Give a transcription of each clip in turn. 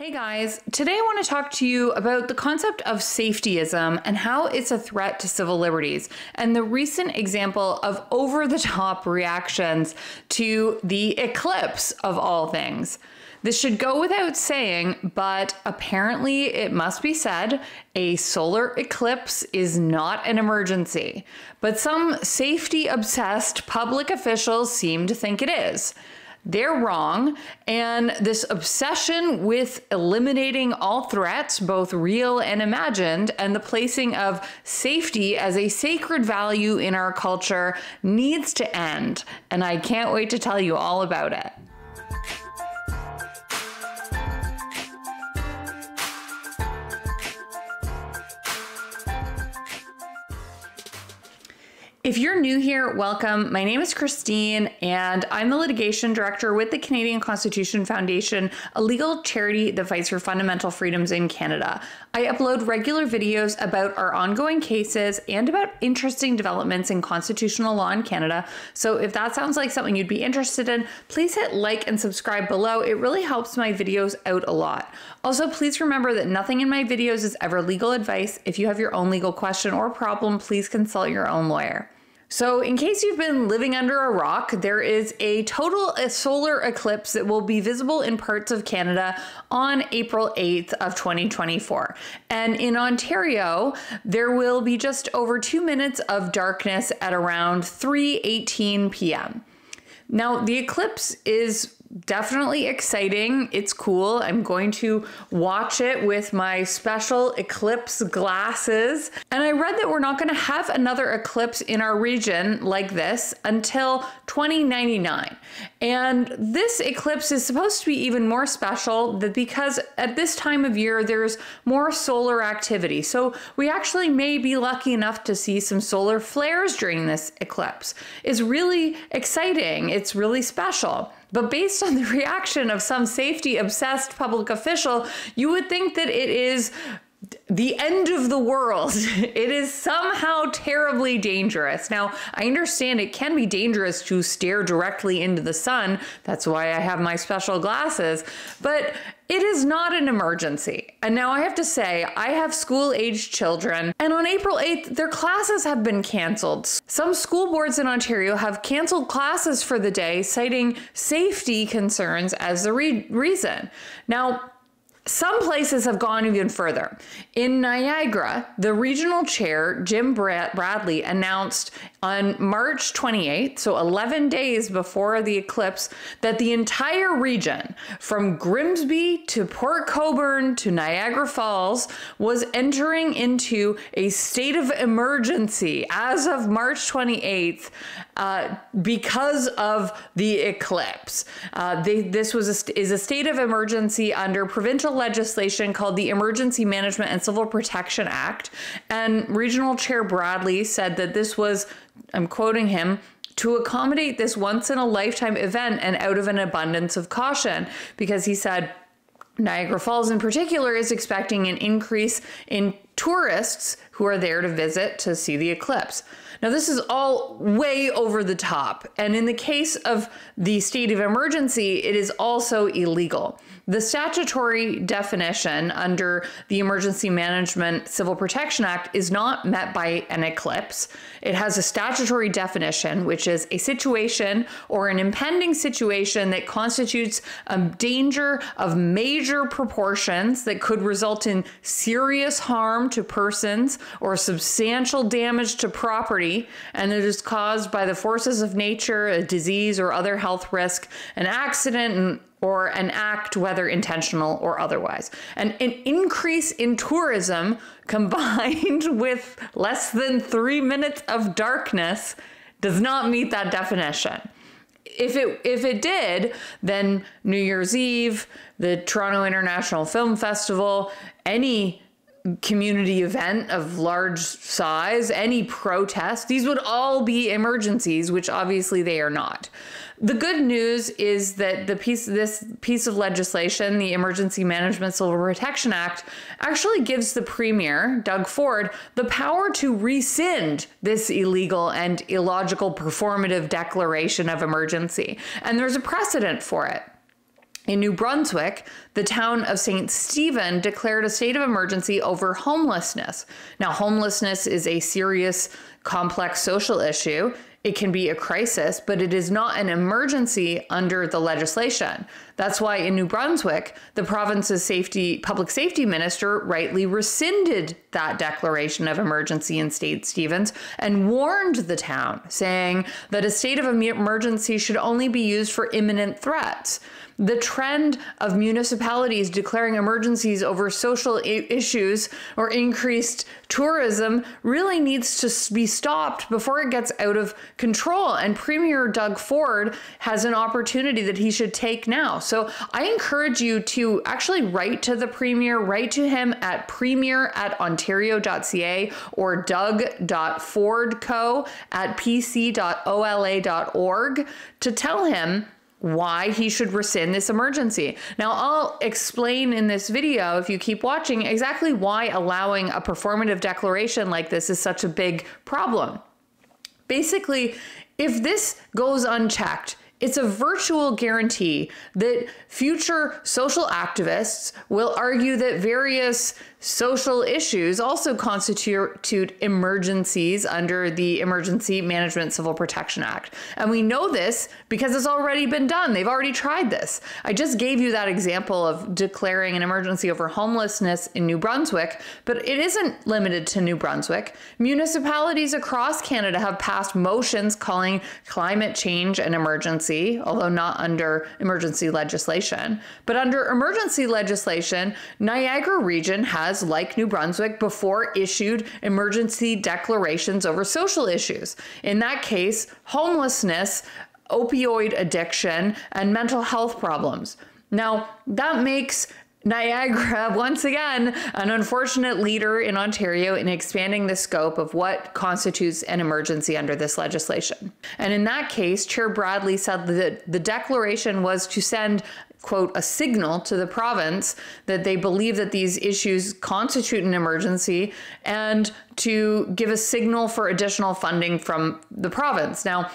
Hey guys, today I want to talk to you about the concept of safetyism and how it's a threat to civil liberties, and the recent example of over-the-top reactions to the eclipse of all things. This should go without saying, but apparently it must be said, a solar eclipse is not an emergency. But some safety-obsessed public officials seem to think it is. They're wrong, and this obsession with eliminating all threats, both real and imagined, and the placing of safety as a sacred value in our culture needs to end, and I can't wait to tell you all about it. If you're new here, welcome. My name is Christine, and I'm the litigation director with the Canadian Constitution Foundation, a legal charity that fights for fundamental freedoms in Canada. I upload regular videos about our ongoing cases and about interesting developments in constitutional law in Canada. So if that sounds like something you'd be interested in, please hit like and subscribe below. It really helps my videos out a lot. Also, please remember that nothing in my videos is ever legal advice. If you have your own legal question or problem, please consult your own lawyer. So in case you've been living under a rock, there is a total solar eclipse that will be visible in parts of Canada on April 8th of 2024. And in Ontario, there will be just over 2 minutes of darkness at around 3:18 p.m. Now, the eclipse is definitely exciting. It's cool. I'm going to watch it with my special eclipse glasses. And I read that we're not going to have another eclipse in our region like this until 2099. And this eclipse is supposed to be even more special because at this time of year, there's more solar activity. So we actually may be lucky enough to see some solar flares during this eclipse. It's really exciting. It's really special. But based on the reaction of some safety-obsessed public official, you would think that it is the end of the world. It is somehow terribly dangerous. Now, I understand it can be dangerous to stare directly into the sun. That's why I have my special glasses. But it is not an emergency. And now I have to say, I have school-aged children, and on April 8th, their classes have been canceled. Some school boards in Ontario have canceled classes for the day, citing safety concerns as the reason. Now, some places have gone even further. In Niagara, the regional chair, Jim Bradley, announced on March 28th, so 11 days before the eclipse, that the entire region, from Grimsby to Port Colborne to Niagara Falls, was entering into a state of emergency as of March 28th because of the eclipse. This is a state of emergency under provincial legislation called the Emergency Management and Civil Protection Act. And Regional Chair Bradley said that this was, I'm quoting him, to accommodate this once-in-a-lifetime event and out of an abundance of caution, because he said Niagara Falls in particular is expecting an increase in tourists who are there to visit to see the eclipse. Now, this is all way over the top, and in the case of the state of emergency, it is also illegal. The statutory definition under the Emergency Management Civil Protection Act is not met by an eclipse. It has a statutory definition, which is a situation or an impending situation that constitutes a danger of major proportions that could result in serious harm to persons or substantial damage to property, and it is caused by the forces of nature, a disease or other health risk, an accident, or an act, whether intentional or otherwise. And an increase in tourism combined with less than 3 minutes of darkness does not meet that definition. If it did, then New Year's Eve, the Toronto International Film Festival, any community event of large size, any protest, these would all be emergencies, which obviously they are not. The good news is that this piece of legislation, the Emergency Management Civil Protection Act, actually gives the Premier, Doug Ford, the power to rescind this illegal and illogical performative declaration of emergency. And there's a precedent for it. In New Brunswick, the town of St. Stephen declared a state of emergency over homelessness. Now, homelessness is a serious, complex social issue. It can be a crisis, but it is not an emergency under the legislation. That's why in New Brunswick, the province's public safety minister rightly rescinded that declaration of emergency in St. Stephen's and warned the town, saying that a state of emergency should only be used for imminent threats. The trend of municipalities declaring emergencies over social issues or increased tourism really needs to be stopped before it gets out of control. And Premier Doug Ford has an opportunity that he should take now. So I encourage you to actually write to the Premier, write to him at premier@ontario.ca or doug.fordco@pc.ola.org to tell him why he should rescind this emergency. Now, I'll explain in this video, if you keep watching, exactly why allowing a performative declaration like this is such a big problem. Basically, if this goes unchecked, it's a virtual guarantee that future social activists will argue that various social issues also constitute emergencies under the Emergency Management Civil Protection Act. And we know this because it's already been done. They've already tried this. I just gave you that example of declaring an emergency over homelessness in New Brunswick, but it isn't limited to New Brunswick. Municipalities across Canada have passed motions calling climate change an emergency, although not under emergency legislation. But under emergency legislation, Niagara Region has, like New Brunswick, before issued emergency declarations over social issues. In that case, homelessness, opioid addiction, and mental health problems. Now, that makes Niagara, once again, an unfortunate leader in Ontario in expanding the scope of what constitutes an emergency under this legislation. And in that case, Chair Bradley said that the declaration was to send, quote, a signal to the province that they believe that these issues constitute an emergency and to give a signal for additional funding from the province. Now,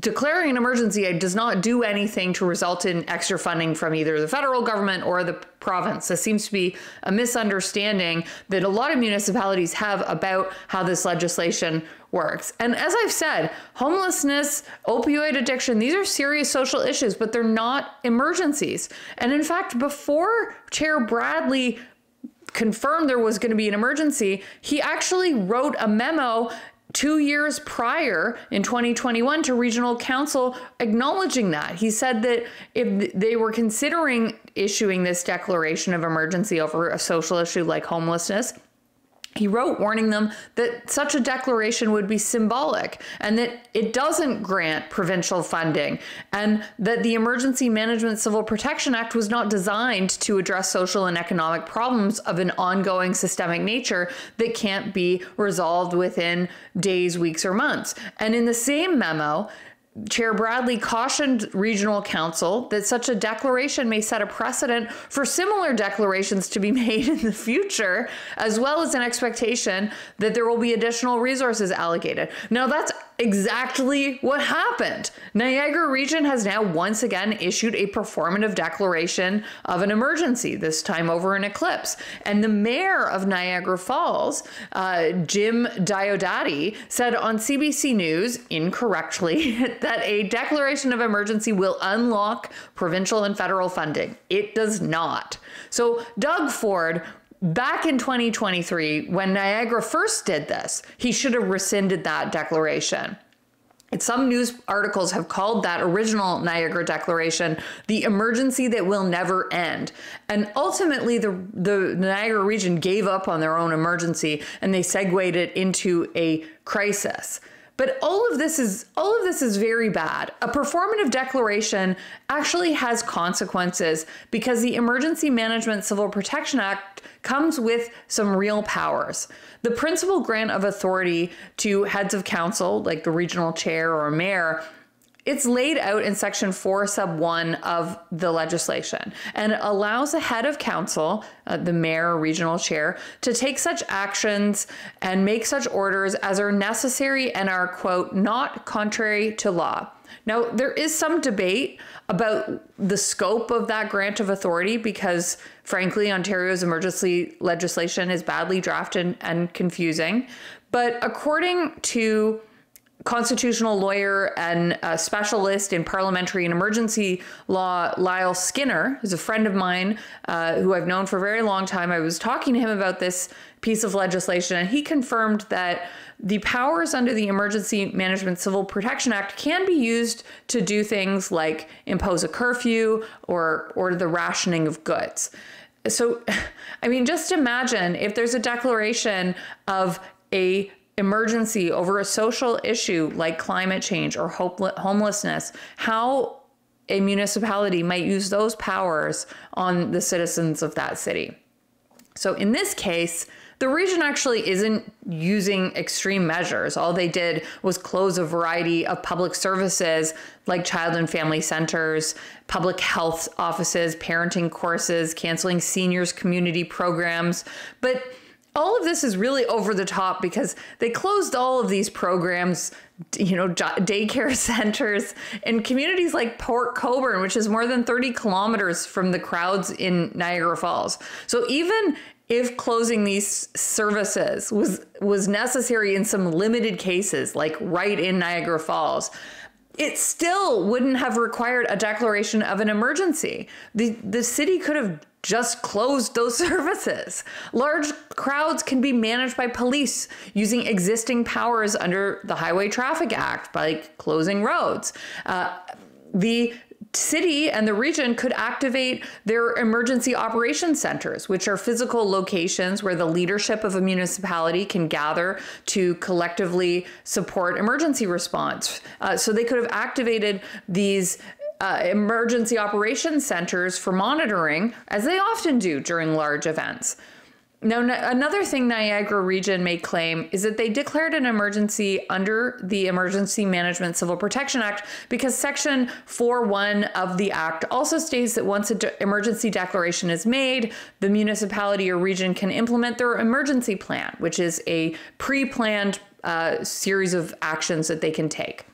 declaring an emergency does not do anything to result in extra funding from either the federal government or the province. This seems to be a misunderstanding that a lot of municipalities have about how this legislation works. And as I've said, homelessness, opioid addiction, these are serious social issues, but they're not emergencies. And in fact, before Chair Bradley confirmed there was going to be an emergency, he actually wrote a memo 2 years prior in 2021 to regional council acknowledging that. He said that if they were considering issuing this declaration of emergency over a social issue like homelessness, he wrote warning them that such a declaration would be symbolic and that it doesn't grant provincial funding and that the Emergency Management Civil Protection Act was not designed to address social and economic problems of an ongoing systemic nature that can't be resolved within days, weeks, or months. And in the same memo, Chair Bradley cautioned regional council that such a declaration may set a precedent for similar declarations to be made in the future, as well as an expectation that there will be additional resources allocated. Now, that's exactly what happened. Niagara Region has now once again issued a performative declaration of an emergency, this time over an eclipse. And the mayor of Niagara Falls, Jim Diodati, said on CBC News, incorrectly, that a declaration of emergency will unlock provincial and federal funding. It does not. So Doug Ford, back in 2023, when Niagara first did this, he should have rescinded that declaration. And some news articles have called that original Niagara Declaration the emergency that will never end. And ultimately, the Niagara Region gave up on their own emergency and they segued it into a crisis. But all of this is very bad. A performative declaration actually has consequences because the Emergency Management Civil Protection Act comes with some real powers. The principal grant of authority to heads of council, like the regional chair or mayor, it's laid out in section 4 sub 1 of the legislation, and it allows the head of council, the mayor or regional chair, to take such actions and make such orders as are necessary and are, quote, not contrary to law. Now, there is some debate about the scope of that grant of authority because, frankly, Ontario's emergency legislation is badly drafted and confusing. But according to constitutional lawyer and a specialist in parliamentary and emergency law, Lyle Skinner, who's a friend of mine who I've known for a very long time. I was talking to him about this piece of legislation, and he confirmed that the powers under the Emergency Management Civil Protection Act can be used to do things like impose a curfew or the rationing of goods. So, I mean, just imagine if there's a declaration of a emergency over a social issue like climate change or homelessness, how a municipality might use those powers on the citizens of that city. So in this case, the region actually isn't using extreme measures. All they did was close a variety of public services like child and family centers, public health offices, parenting courses, canceling seniors community programs. But all of this is really over the top because they closed all of these programs, daycare centers in communities like Port Colborne, which is more than 30 kilometers from the crowds in Niagara Falls. So even if closing these services was necessary in some limited cases, like right in Niagara Falls, it still wouldn't have required a declaration of an emergency. The city could have just closed those services. Large crowds can be managed by police using existing powers under the Highway Traffic Act by closing roads. The city and the region could activate their emergency operations centers, which are physical locations where the leadership of a municipality can gather to collectively support emergency response. So they could have activated these emergency operations centers for monitoring, as they often do during large events. Now, another thing Niagara Region may claim is that they declared an emergency under the Emergency Management Civil Protection Act because Section 4.1 of the Act also states that once an emergency declaration is made, the municipality or region can implement their emergency plan, which is a pre-planned series of actions that they can take.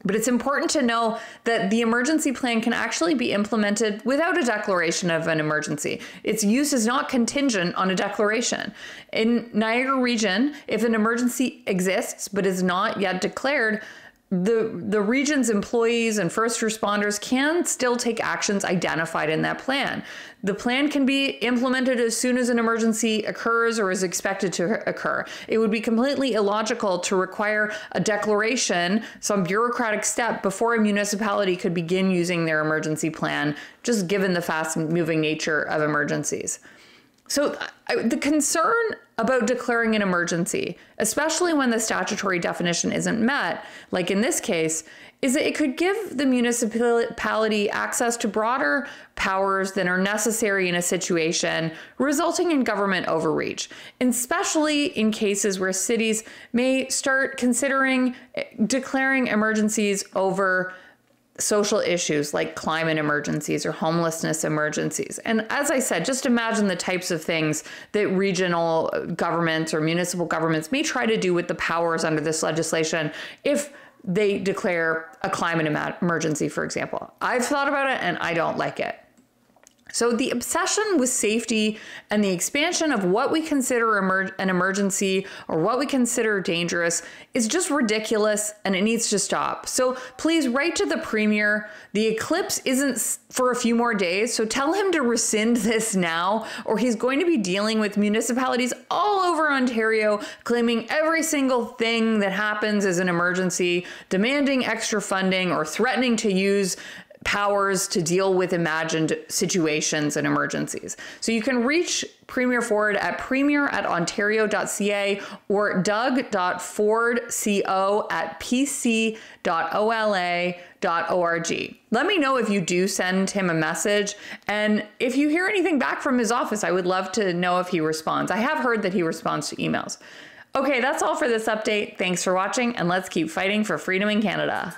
But it's important to know that the emergency plan can actually be implemented without a declaration of an emergency. Its use is not contingent on a declaration. In Niagara Region, if an emergency exists but is not yet declared, the region's employees and first responders can still take actions identified in that plan. The plan can be implemented as soon as an emergency occurs or is expected to occur. It would be completely illogical to require a declaration, some bureaucratic step, before a municipality could begin using their emergency plan, just given the fast-moving nature of emergencies. So the concern about declaring an emergency, especially when the statutory definition isn't met, like in this case, is that it could give the municipality access to broader powers than are necessary in a situation, resulting in government overreach, especially in cases where cities may start considering declaring emergencies over social issues like climate emergencies or homelessness emergencies. And as I said, just imagine the types of things that regional governments or municipal governments may try to do with the powers under this legislation if they declare a climate emergency, for example. I've thought about it and I don't like it. So the obsession with safety and the expansion of what we consider an emergency or what we consider dangerous is just ridiculous and it needs to stop. So please write to the Premier. The eclipse isn't for a few more days, so tell him to rescind this now or he's going to be dealing with municipalities all over Ontario claiming every single thing that happens is an emergency, demanding extra funding or threatening to use powers to deal with imagined situations and emergencies. So you can reach Premier Ford at premier@ontario.ca or doug.fordco@pc.ola.org. Let me know if you do send him a message. And if you hear anything back from his office, I would love to know if he responds. I have heard that he responds to emails. Okay, that's all for this update. Thanks for watching, and let's keep fighting for freedom in Canada.